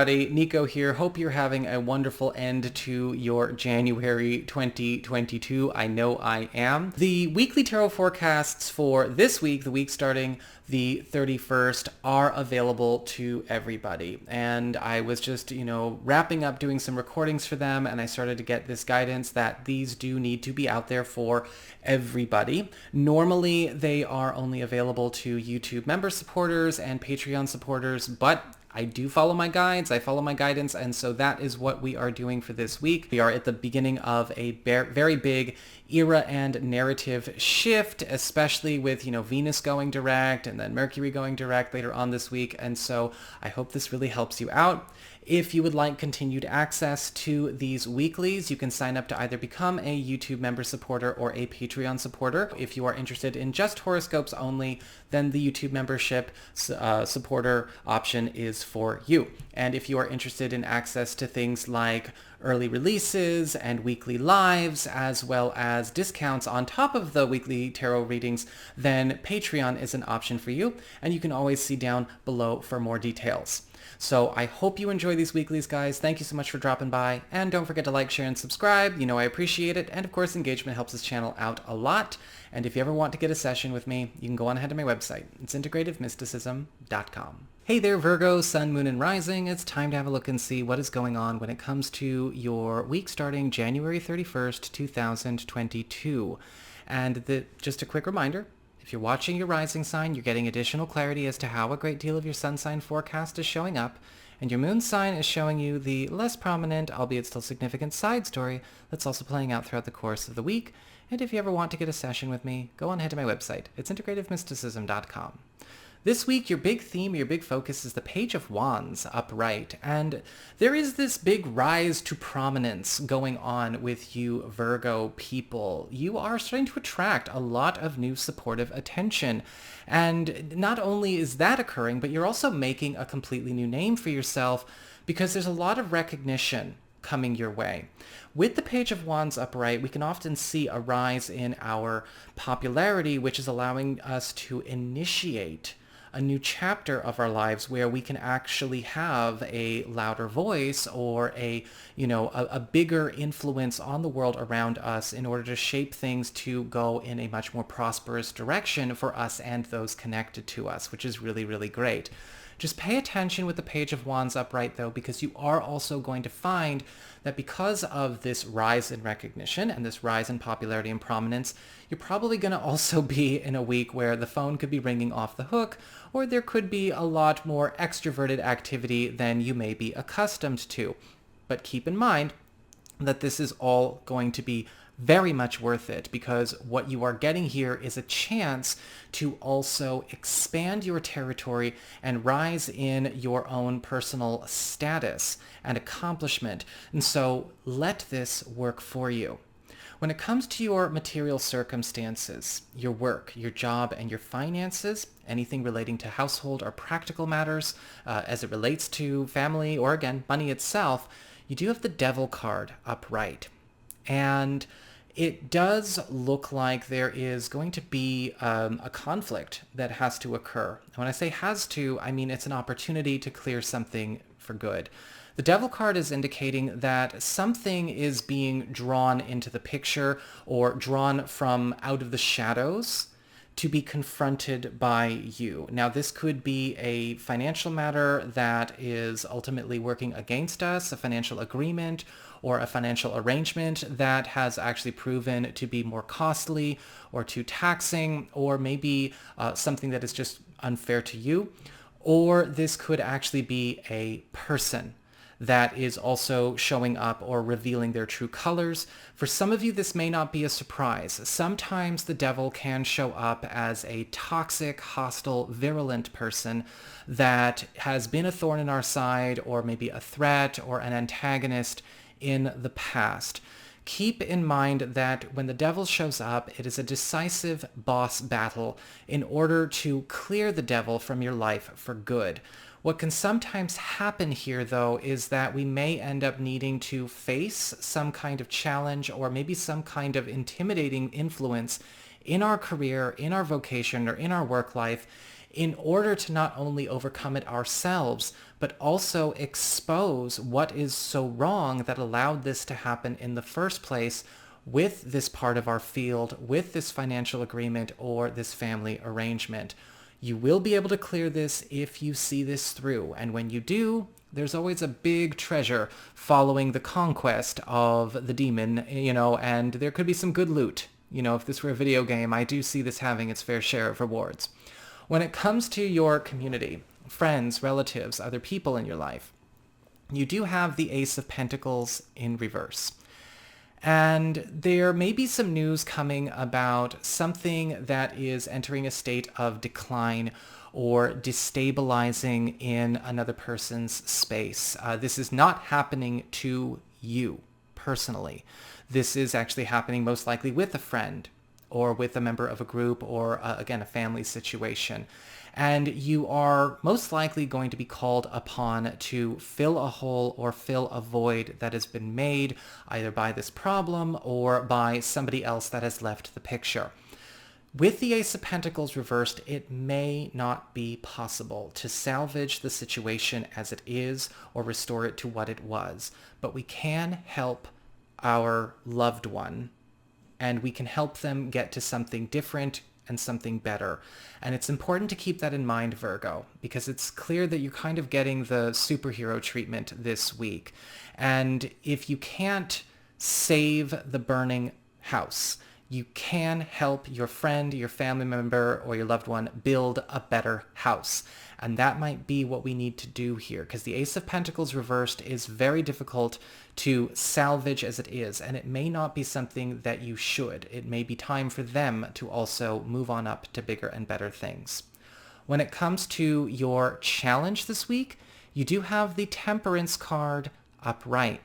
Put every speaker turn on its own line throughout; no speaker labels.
everybody, Nico here. Hope you're having a wonderful end to your January 2022. I know I am. The weekly tarot forecasts for this week, the week starting the 31st, are available to everybody. And I was just, wrapping up doing some recordings for them, and I started to get this guidance that these do need to be out there for everybody. Normally, they are only available to YouTube member supporters and Patreon supporters, but I do follow my guides, I follow my guidance, and so that is what we are doing for this week. We are at the beginning of a very big era and narrative shift, especially with, Venus going direct and then Mercury going direct later on this week, and so I hope this really helps you out. If you would like continued access to these weeklies, you can sign up to either become a YouTube member supporter or a Patreon supporter. If you are interested in just horoscopes only, then the YouTube membership supporter option is for you. And if you are interested in access to things like early releases and weekly lives, as well as discounts on top of the weekly tarot readings, then Patreon is an option for you, and you can always see down below for more details. So I hope you enjoy these weeklies, guys. Thank you so much for dropping by, and don't forget to like, share, and subscribe. I appreciate it, and of course engagement helps this channel out a lot. And if you ever want to get a session with me, you can go on ahead to my website. It's integrativemysticism.com. Hey there, Virgo, Sun, Moon, and Rising. It's time to have a look and see what is going on when it comes to your week starting January 31st, 2022. And just a quick reminder, if you're watching your rising sign, you're getting additional clarity as to how a great deal of your sun sign forecast is showing up, and your moon sign is showing you the less prominent, albeit still significant, side story that's also playing out throughout the course of the week. And if you ever want to get a session with me, go on ahead to my website. It's integrativemysticism.com. This week, your big theme, your big focus is the Page of Wands upright, and there is this big rise to prominence going on with you Virgo people. You are starting to attract a lot of new supportive attention, and not only is that occurring, but you're also making a completely new name for yourself because there's a lot of recognition coming your way. With the Page of Wands upright, we can often see a rise in our popularity, which is allowing us to initiate a new chapter of our lives where we can actually have a louder voice or a bigger influence on the world around us in order to shape things to go in a much more prosperous direction for us and those connected to us, which is really, really great. Just pay attention with the Page of Wands upright, though, because you are also going to find that because of this rise in recognition and this rise in popularity and prominence, you're probably going to also be in a week where the phone could be ringing off the hook, or there could be a lot more extroverted activity than you may be accustomed to. But keep in mind that this is all going to be very much worth it, because what you are getting here is a chance to also expand your territory and rise in your own personal status and accomplishment. And so let this work for you. When it comes to your material circumstances, your work, your job, and your finances, anything relating to household or practical matters as it relates to family or, again, money itself, you do have the Devil card upright. And it does look like there is going to be a conflict that has to occur. And when I say has to, I mean it's an opportunity to clear something for good. The Devil card is indicating that something is being drawn into the picture or drawn from out of the shadows to be confronted by you. Now, this could be a financial matter that is ultimately working against us, a financial agreement or a financial arrangement that has actually proven to be more costly or too taxing, or maybe something that is just unfair to you. Or this could actually be a person that is also showing up or revealing their true colors. For some of you, this may not be a surprise. Sometimes the devil can show up as a toxic, hostile, virulent person that has been a thorn in our side, or maybe a threat or an antagonist in the past. Keep in mind that when the devil shows up, it is a decisive boss battle in order to clear the devil from your life for good. What can sometimes happen here, though, is that we may end up needing to face some kind of challenge or maybe some kind of intimidating influence in our career, in our vocation, or in our work life in order to not only overcome it ourselves, but also expose what is so wrong that allowed this to happen in the first place with this part of our field, with this financial agreement or this family arrangement. You will be able to clear this if you see this through. And when you do, there's always a big treasure following the conquest of the demon, and there could be some good loot. If this were a video game, I do see this having its fair share of rewards. When it comes to your community, friends, relatives, other people in your life, you do have the Ace of Pentacles in reverse. And there may be some news coming about something that is entering a state of decline or destabilizing in another person's space. This is not happening to you personally. This is actually happening most likely with a friend or with a member of a group or, again, a family situation. And you are most likely going to be called upon to fill a hole or fill a void that has been made either by this problem or by somebody else that has left the picture. With the Ace of Pentacles reversed, it may not be possible to salvage the situation as it is or restore it to what it was, but we can help our loved one, and we can help them get to something different and something better. And it's important to keep that in mind, Virgo, because it's clear that you're kind of getting the superhero treatment this week. And if you can't save the burning house, you can help your friend, your family member, or your loved one build a better house. And that might be what we need to do here, because the Ace of Pentacles reversed is very difficult to salvage as it is, and it may not be something that you should. It may be time for them to also move on up to bigger and better things. When it comes to your challenge this week, you do have the Temperance card upright.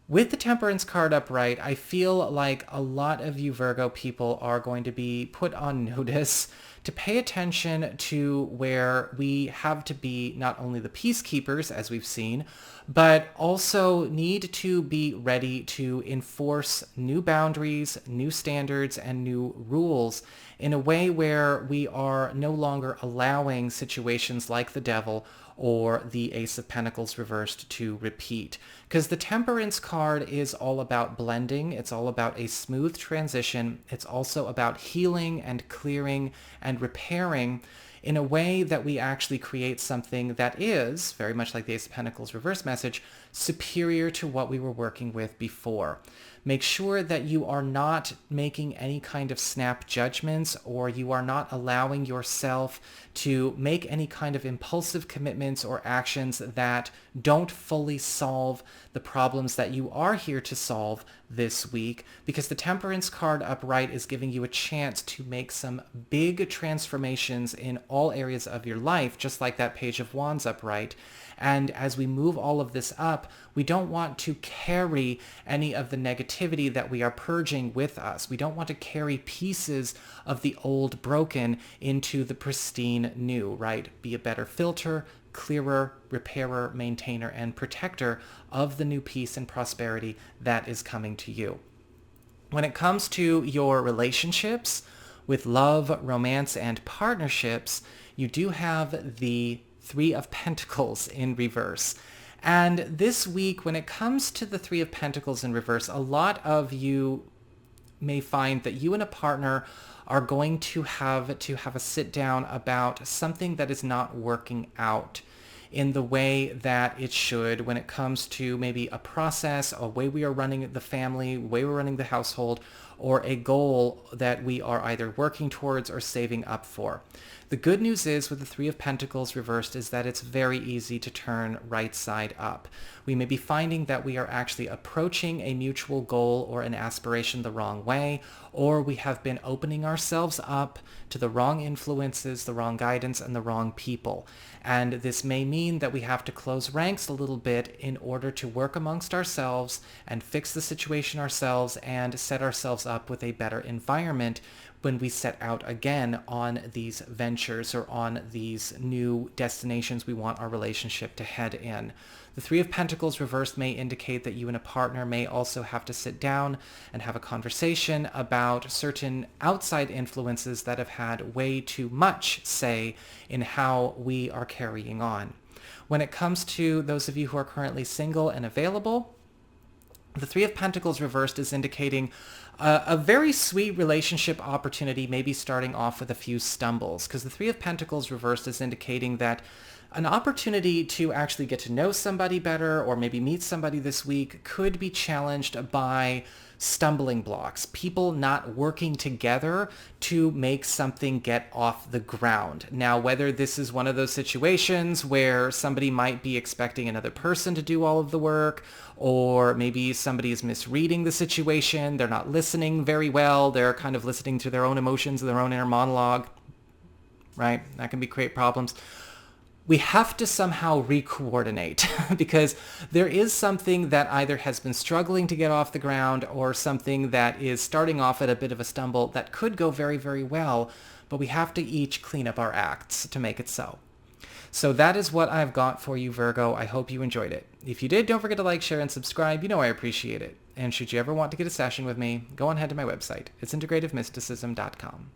With the Temperance card upright, I feel like a lot of you Virgo people are going to be put on notice to pay attention to where we have to be not only the peacekeepers, as we've seen, but also need to be ready to enforce new boundaries, new standards, and new rules in a way where we are no longer allowing situations like the Devil or the Ace of Pentacles reversed to repeat. Because the Temperance card is all about blending. It's all about a smooth transition. It's also about healing and clearing and repairing in a way that we actually create something that is, very much like the Ace of Pentacles reverse message, superior to what we were working with before. Make sure that you are not making any kind of snap judgments, or you are not allowing yourself to make any kind of impulsive commitments or actions that don't fully solve the problems that you are here to solve this week, because the Temperance card upright is giving you a chance to make some big transformations in all areas of your life, just like that Page of Wands upright. And as we move all of this up, we don't want to carry any of the negativity that we are purging with us. We don't want to carry pieces of the old broken into the pristine new, right? Be a better filter, clearer, repairer, maintainer, and protector of the new peace and prosperity that is coming to you. When it comes to your relationships with love, romance, and partnerships, you do have the Three of Pentacles in reverse. And this week, when it comes to the Three of Pentacles in reverse, a lot of you may find that you and a partner are going to have a sit down about something that is not working out in the way that it should when it comes to maybe a process, a way we are running the family, a way we're running the household, or a goal that we are either working towards or saving up for. The good news is with the Three of Pentacles reversed is that it's very easy to turn right side up. We may be finding that we are actually approaching a mutual goal or an aspiration the wrong way, or we have been opening ourselves up to the wrong influences, the wrong guidance, and the wrong people. And this may mean that we have to close ranks a little bit in order to work amongst ourselves and fix the situation ourselves and set ourselves up with a better environment when we set out again on these ventures or on these new destinations we want our relationship to head in. The Three of Pentacles reversed may indicate that you and a partner may also have to sit down and have a conversation about certain outside influences that have had way too much say in how we are carrying on. When it comes to those of you who are currently single and available, the Three of Pentacles reversed is indicating a very sweet relationship opportunity, maybe starting off with a few stumbles, because the Three of Pentacles reversed is indicating that an opportunity to actually get to know somebody better or maybe meet somebody this week could be challenged by stumbling blocks, people not working together to make something get off the ground. Now, whether this is one of those situations where somebody might be expecting another person to do all of the work, or maybe somebody is misreading the situation, they're not listening very well, they're kind of listening to their own emotions, their own inner monologue, right? That can create problems. We have to somehow re-coordinate because there is something that either has been struggling to get off the ground or something that is starting off at a bit of a stumble that could go very, very well, but we have to each clean up our acts to make it so. So that is what I've got for you, Virgo. I hope you enjoyed it. If you did, don't forget to like, share, and subscribe. You know I appreciate it. And should you ever want to get a session with me, go on ahead to my website. It's integrativemysticism.com.